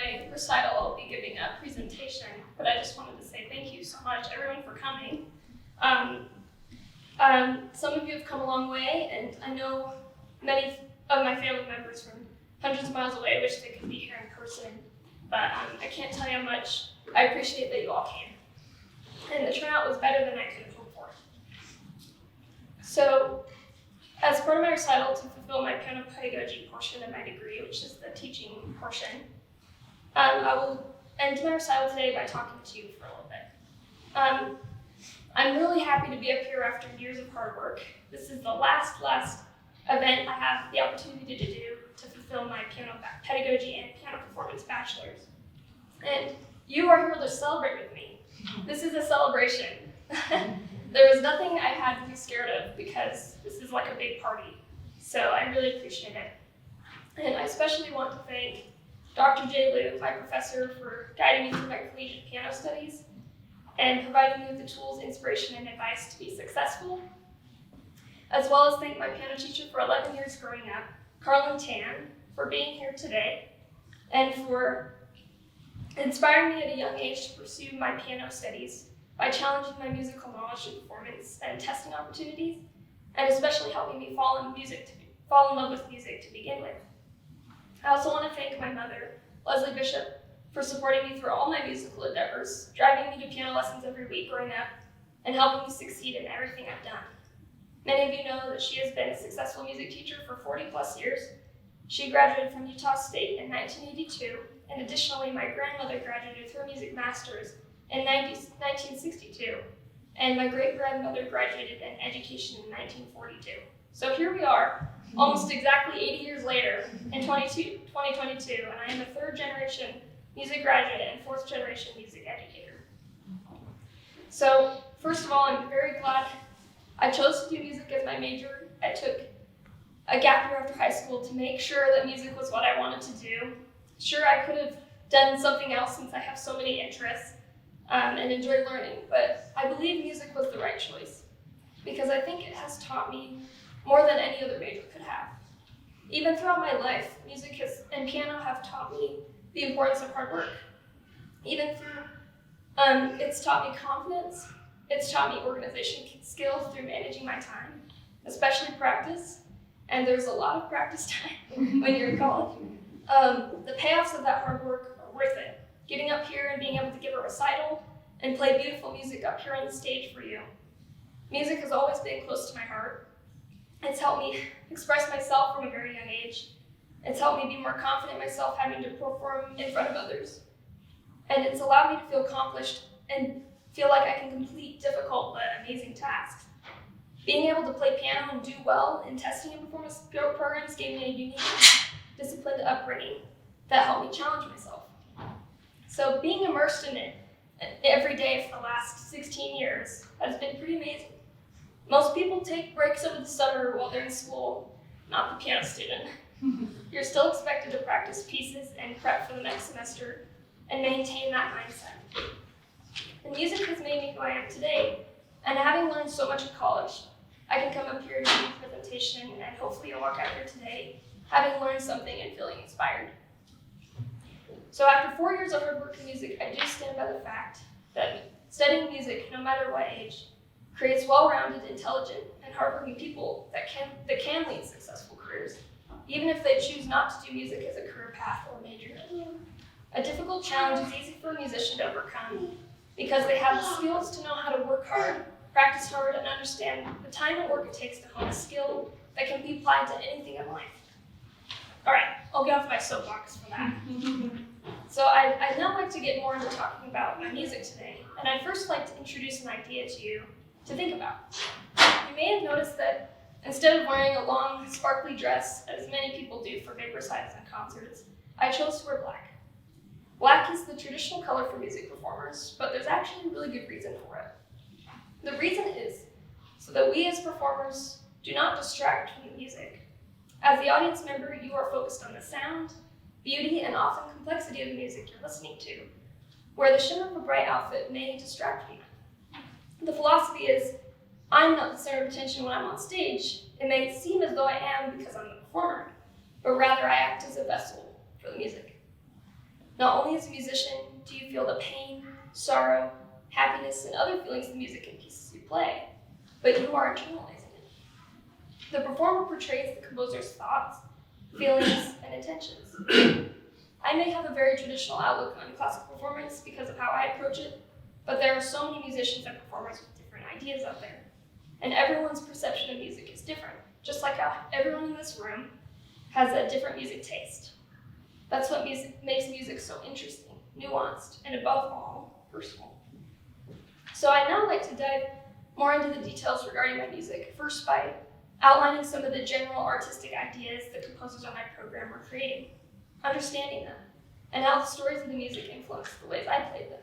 my recital, I'll be giving a presentation, but I just wanted to say thank you so much, everyone, for coming. Some of you have come a long way, and I know many of my family members from hundreds of miles away wish they could be here in person, but I can't tell you how much I appreciate that you all came. And the turnout was better than I could have hoped for. So, as part of my recital to fulfill my piano pedagogy portion of my degree, which is the teaching portion, I will end my recital today by talking to you for a little bit. I'm really happy to be up here after years of hard work. This is the last event I have the opportunity to do to fulfill my piano pedagogy and piano performance bachelors. And you are here to celebrate with me. This is a celebration. There was nothing I had to be scared of because this is like a big party. So I really appreciate it. And I especially want to thank Dr. J. Liu, my professor, for guiding me through my collegiate piano studies and providing me with the tools, inspiration, and advice to be successful, as well as thank my piano teacher for 11 years growing up, Carlin Tan, for being here today, and for inspiring me at a young age to pursue my piano studies by challenging my musical knowledge and performance and testing opportunities, and especially helping me fall in love with music to begin with. I also want to thank my mother, Leslie Bishop, for supporting me through all my musical endeavors, driving me to piano lessons every week growing up, and helping me succeed in everything I've done. Many of you know that she has been a successful music teacher for 40 plus years. She graduated from Utah State in 1982, and additionally, my grandmother graduated with her music master's in 1962, and my great-grandmother graduated in education in 1942. So here we are, almost exactly 80 years later, in 2022, and I am a third-generation music graduate and fourth-generation music educator. So, first of all, I'm very glad I chose to do music as my major. I took a gap year after high school to make sure that music was what I wanted to do. Sure, I could have done something else since I have so many interests and enjoy learning, but I believe music was the right choice because I think it has taught me more than any other major could have. Even throughout my life, music and piano have taught me the importance of hard work. Even through, it's taught me confidence, it's taught me organization skills through managing my time, especially practice, and there's a lot of practice time when you're in college. The payoffs of that hard work are worth it. Getting up here and being able to give a recital and play beautiful music up here on the stage for you. Music has always been close to my heart. It's helped me express myself from a very young age. It's helped me be more confident in myself having to perform in front of others. And it's allowed me to feel accomplished and feel like I can complete difficult but amazing tasks. Being able to play piano and do well in testing and performance programs gave me a unique, disciplined upbringing that helped me challenge myself. So being immersed in it every day for the last 16 years has been pretty amazing. Most people take breaks over the summer while they're in school, not the piano student. You're still expected to practice pieces and prep for the next semester and maintain that mindset. And music has made me who I am today, and having learned so much in college, I can come up here and do a presentation and hopefully you'll walk out here today having learned something and feeling inspired. So after 4 years of hard work in music, I do stand by the fact that studying music, no matter what age, creates well-rounded, intelligent, and hardworking people that can lead successful careers, even if they choose not to do music as a career path or major. A difficult challenge is easy for a musician to overcome because they have the skills to know how to work hard, practice hard, and understand the time and work it takes to hone a skill that can be applied to anything in life. All right, I'll get off my soapbox for that. So I'd now like to get more into talking about my music today, and I'd first like to introduce an idea to you to think about. You may have noticed that instead of wearing a long, sparkly dress, as many people do for big recitals and concerts, I chose to wear black. Black is the traditional color for music performers, but there's actually a really good reason for it. The reason is so that we as performers do not distract from the music. As the audience member, you are focused on the sound, beauty, and often complexity of the music you're listening to, where the shimmer of a bright outfit may distract you. The philosophy is, I'm not the center of attention when I'm on stage. It may seem as though I am because I'm the performer, but rather I act as a vessel for the music. Not only as a musician do you feel the pain, sorrow, happiness, and other feelings in music and pieces you play, but you are internalizing it. The performer portrays the composer's thoughts, feelings, and intentions. I may have a very traditional outlook on classical performance because of how I approach it, but there are so many musicians and performers with different ideas out there. And everyone's perception of music is different, just like how everyone in this room has a different music taste. That's what makes music so interesting, nuanced, and above all, personal. So I'd now like to dive more into the details regarding my music, first by outlining some of the general artistic ideas the composers on my program were creating, understanding them, and how the stories of the music influenced the ways I played them.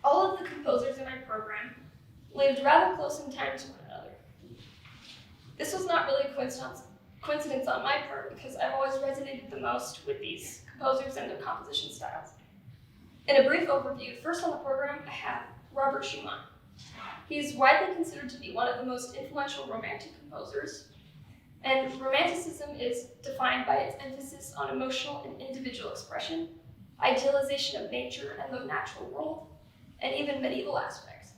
All of the composers in my program lived rather close in time to one another. This was not really a coincidence on my part because I've always resonated the most with these composers and their composition styles. In a brief overview, first on the program I have Robert Schumann. He is widely considered to be one of the most influential romantic composers, and Romanticism is defined by its emphasis on emotional and individual expression, idealization of nature and the natural world, and even medieval aspects.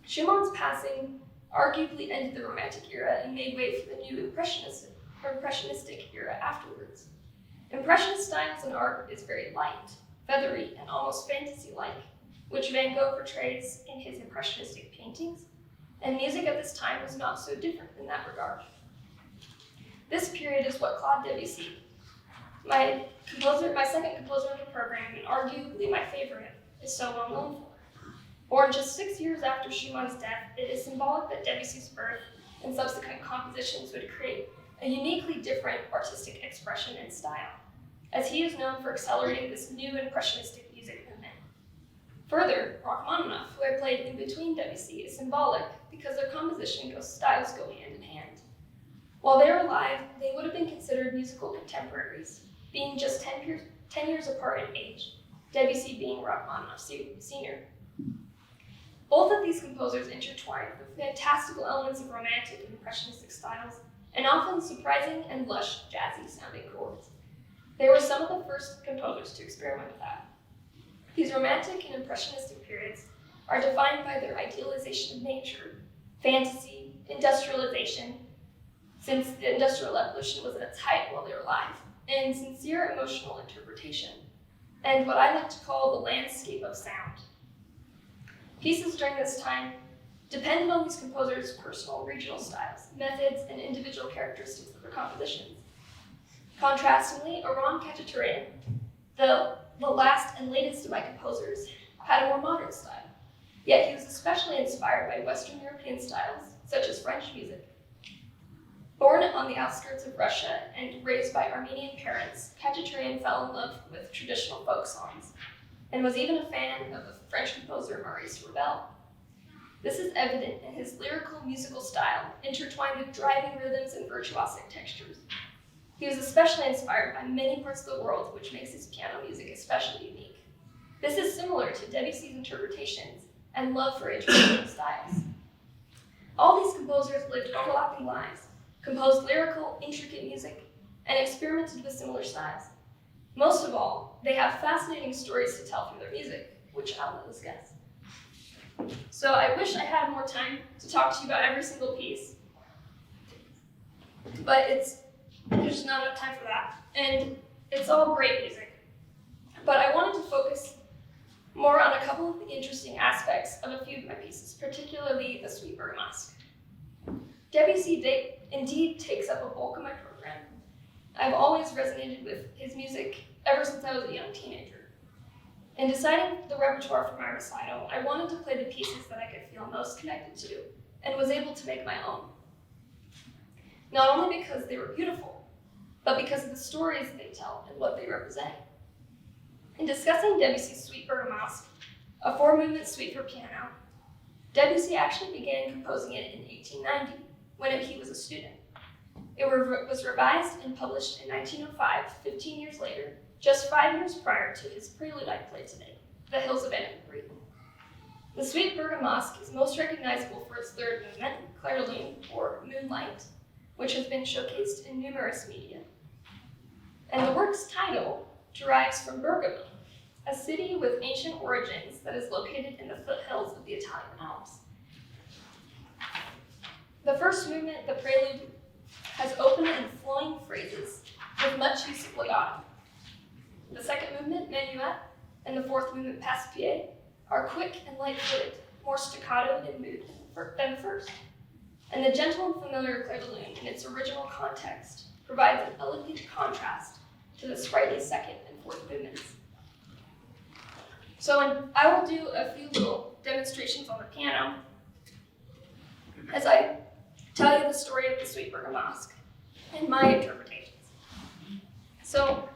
Schumann's passing arguably ended the Romantic era and made way for the new Impressionistic era afterwards. Impressionist styles in art is very light, feathery, and almost fantasy-like, which Van Gogh portrays in his Impressionistic paintings, and music at this time was not so different in that regard. This period is what Claude Debussy, my second composer in the program, and arguably my favorite, is so well known for. Born just 6 years after Schumann's death, it is symbolic that Debussy's birth and subsequent compositions would create a uniquely different artistic expression and style, as he is known for accelerating this new impressionistic music movement. Further, Rachmaninoff, who I played in between Debussy, is symbolic because their composition styles go hand in hand. While they were alive, they would have been considered musical contemporaries, being just 10 years apart in age, Debussy being Rachmaninoff's senior. Both of these composers intertwined with fantastical elements of romantic and impressionistic styles, and often surprising and lush, jazzy-sounding chords. They were some of the first composers to experiment with that. These romantic and impressionistic periods are defined by their idealization of nature, fantasy, industrialization, since the Industrial Revolution was at its height while they were alive, and sincere emotional interpretation, and what I like to call the landscape of sound. Pieces during this time depended on these composers' personal regional styles, methods, and individual characteristics of their compositions. Contrastingly, Aron Khachaturian, the last and latest of my composers, had a more modern style, yet he was especially inspired by Western European styles, such as French music. Born on the outskirts of Russia and raised by Armenian parents, Khachaturian fell in love with traditional folk songs, and was even a fan of the French composer Maurice Ravel. This is evident in his lyrical musical style, intertwined with driving rhythms and virtuosic textures. He was especially inspired by many parts of the world, which makes his piano music especially unique. This is similar to Debussy's interpretations and love for interpretive styles. All these composers lived overlapping lives, composed lyrical, intricate music, and experimented with similar styles. Most of all, they have fascinating stories to tell through their music, which I'll let discuss. So I wish I had more time to talk to you about every single piece, but there's just not enough time for that, and it's all great music. But I wanted to focus more on a couple of the interesting aspects of a few of my pieces, particularly the Suite Bergamasque. Debussy indeed takes up a bulk of my program. I've always resonated with his music ever since I was a young teenager. In deciding the repertoire for my recital, I wanted to play the pieces that I could feel most connected to and was able to make my own. Not only because they were beautiful, but because of the stories they tell and what they represent. In discussing Debussy's Suite Bergamasque, a 4-movement suite for piano, Debussy actually began composing it in 1890, when he was a student. It was revised and published in 1905, 15 years later, just 5 years prior to his prelude I played today, The Hills of Annemarie. The Suite Bergamasque is most recognizable for its third movement, Clair de Lune, or Moonlight, which has been showcased in numerous media. And the work's title, derives from Bergamo, a city with ancient origins that is located in the foothills of the Italian Alps. The first movement, the prelude, has open and flowing phrases with much use of legato. The second movement, minuet, and the fourth movement, passe-pied, are quick and light-footed, more staccato in mood than the first. And the gentle and familiar Clair de Lune, in its original context, provides an elegant contrast to the sprightly second and fourth movements. So I will do a few little demonstrations on the piano as I tell you the story of the Suite Bergamasque and my interpretations. So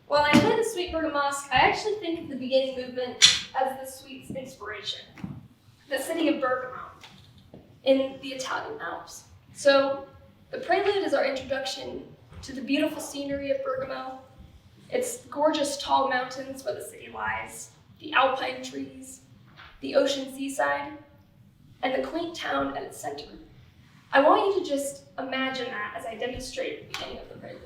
while I play the Suite Bergamasque, I actually think of the beginning movement as the suite's inspiration, the city of Bergamo in the Italian Alps. So the prelude is our introduction to the beautiful scenery of Bergamo. Its gorgeous tall mountains where the city lies, the alpine trees, the ocean seaside, and the quaint town at its center. I want you to just imagine that as I demonstrate the beginning of the prelude.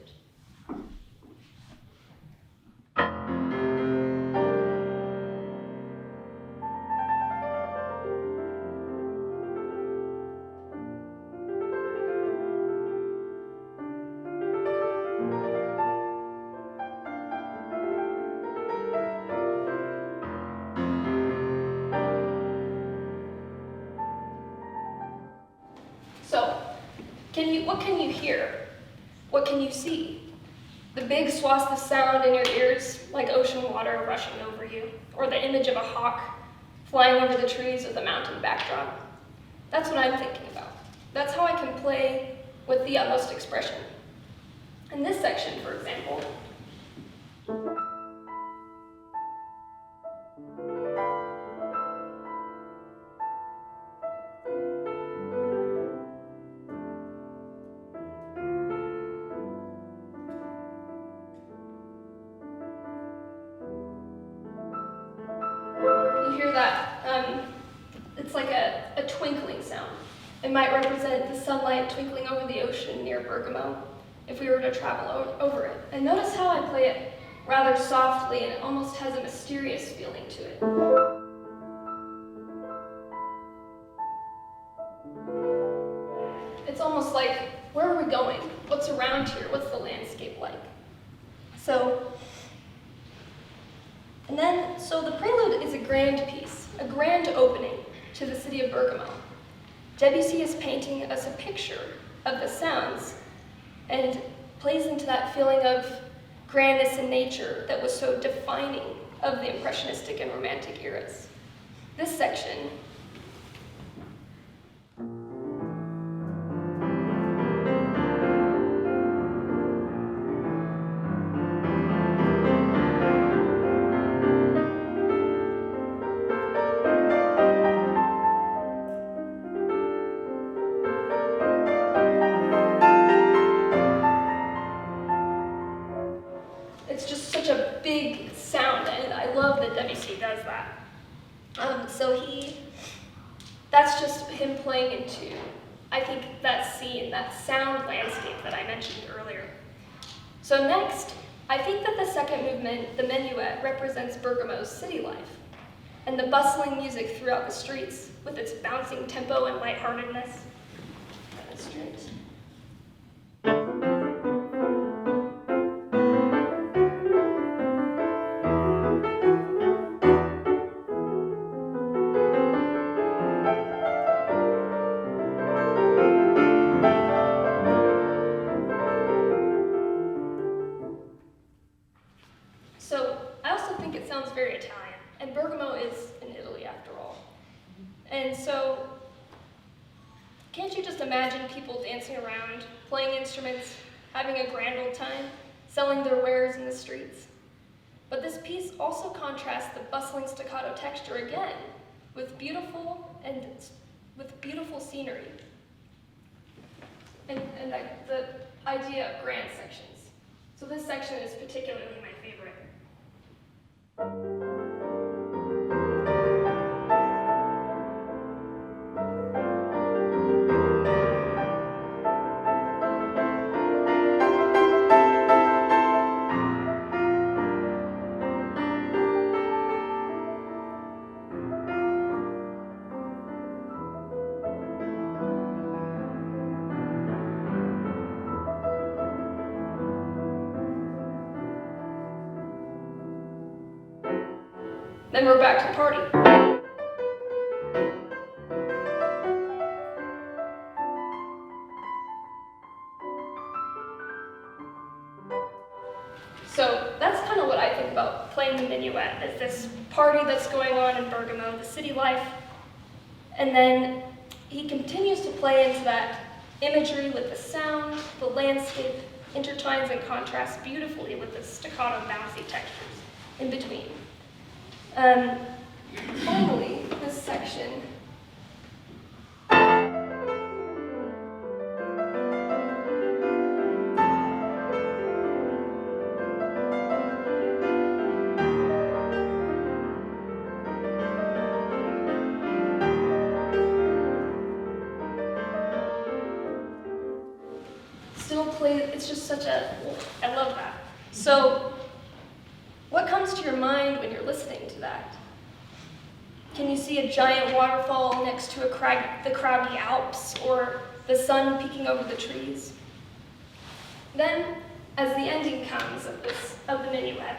So, what can you hear? What can you see? The big swaths of sound in your ears, like ocean water rushing over you, or the image of a hawk flying over the trees with a mountain backdrop. That's what I'm thinking about. That's how I can play with the utmost expression. In this section, for example, you hear that, it's like a twinkling sound. It might represent the sunlight twinkling over the ocean near Bergamo, if we were to travel over it. And notice how I play it rather softly, and it almost has a mysterious feeling to it. It's almost like, where are we going? What's around here? What's the landscape like? So the prelude is a grand piece, a grand opening to the city of Bergamo. Debussy is painting us a picture of the sounds and plays into that feeling of grandness in nature that was so defining of the Impressionistic and Romantic eras. This section it's just such a big sound, and I love that Debussy does that. That's just him playing into, I think, that scene, that sound landscape that I mentioned earlier. So next, I think that the second movement, the minuet, represents Bergamo's city life, and the bustling music throughout the streets, with its bouncing tempo and lightheartedness. So I also think it sounds very Italian, and Bergamo is in Italy after all. And so, can't you just imagine people dancing around, playing instruments, having a grand old time, selling their wares in the streets? But this piece also contrasts the bustling staccato texture again with beautiful scenery, and the idea of grand sections. So this section is particularly my favorite. Then we're back to the party. So that's kind of what I think about playing the minuet, is this party that's going on in Bergamo, the city life. And then he continues to play into that imagery with the sound, the landscape, intertwines and contrasts beautifully with the staccato bouncy textures in between. Finally, this section. Still play, it's just such a, I love that. So, what comes to your mind when you're listening to that? Can you see a giant waterfall next to the craggy Alps, or the sun peeking over the trees? Then, as the ending comes of the minuet,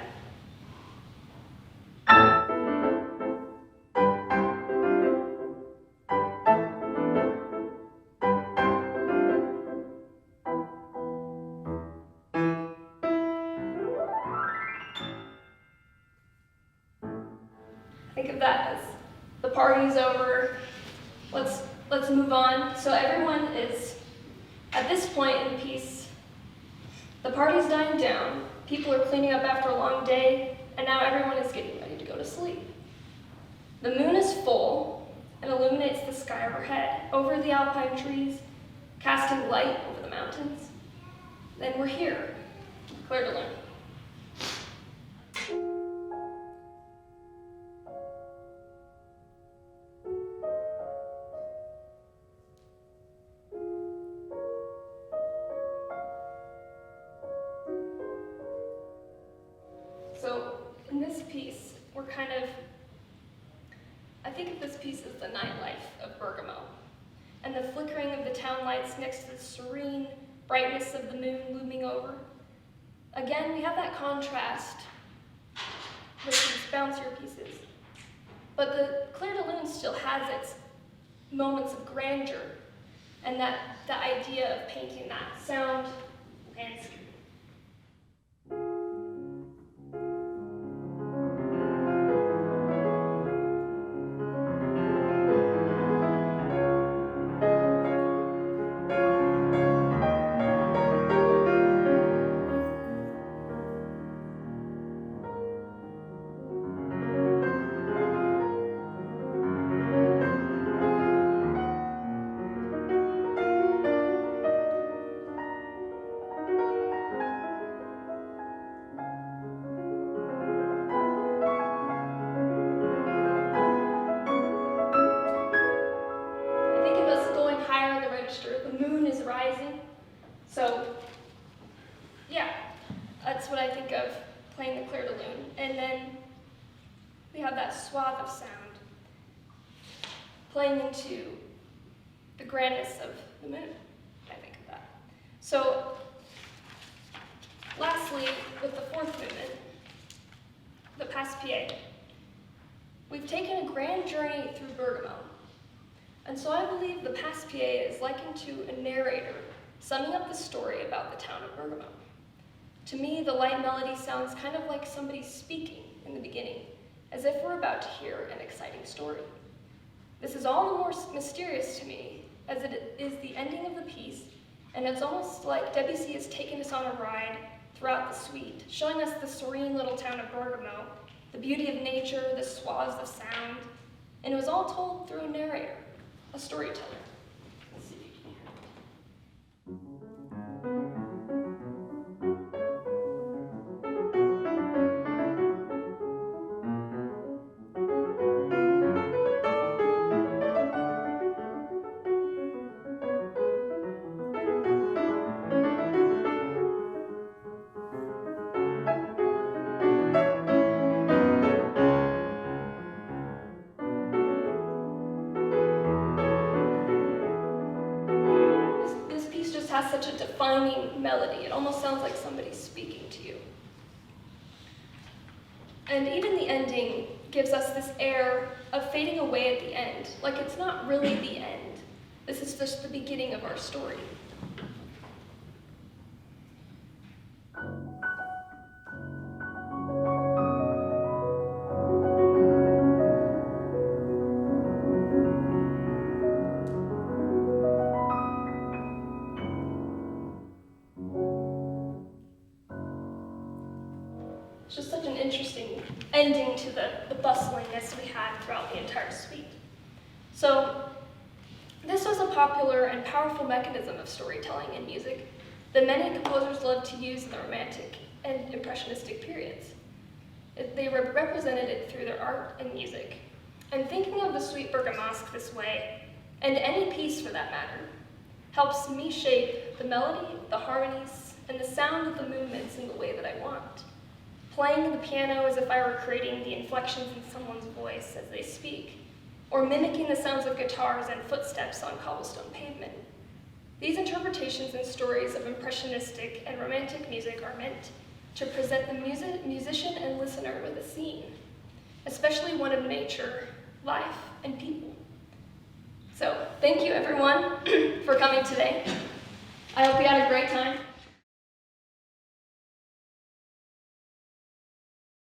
think of that as the party's over, let's move on. So everyone is, at this point in the piece, the party's dying down, people are cleaning up after a long day, and now everyone is getting ready to go to sleep. The moon is full and illuminates the sky overhead, over the alpine trees, casting light over the mountains. Then we're here, Clair de Lune. So in this piece, I think of this piece as the nightlife of Bergamo, and the flickering of the town lights next to the serene brightness of the moon looming over. Again, we have that contrast with these bouncier pieces. But the Clair de Lune still has its moments of grandeur, and the idea of painting that sound landscape. The moon is rising. So, yeah, that's what I think of playing the Clair de Lune. And then we have that swath of sound playing into the grandness of the moon. I think of that. So, lastly, with the fourth movement, the Passe-Pied, we've taken a grand journey through Bergamo. And so I believe the Passe-Pied is likened to a narrator summing up the story about the town of Bergamo. To me, the light melody sounds kind of like somebody speaking in the beginning, as if we're about to hear an exciting story. This is all the more mysterious to me, as it is the ending of the piece, and it's almost like Debussy has taken us on a ride throughout the suite, showing us the serene little town of Bergamo, the beauty of nature, the swaths of sound, and it was all told through a narrator. A storyteller. Let's see if you can hear has such a defining melody. It almost sounds like somebody's speaking to you. And even the ending gives us this air of fading away at the end, like it's not really the end. This is just the beginning of our story. It's just such an interesting ending to the bustlingness we had throughout the entire suite. So this was a popular and powerful mechanism of storytelling in music that many composers loved to use in the Romantic and Impressionistic periods. They represented it through their art and music. And thinking of the Suite Bergamasque this way, and any piece for that matter, helps me shape the melody, the harmonies, and the sound of the movements in the way that I want. Playing the piano as if I were creating the inflections in someone's voice as they speak, or mimicking the sounds of guitars and footsteps on cobblestone pavement. These interpretations and stories of impressionistic and romantic music are meant to present the musician and listener with a scene, especially one of nature, life, and people. So, thank you everyone for coming today. I hope you had a great time.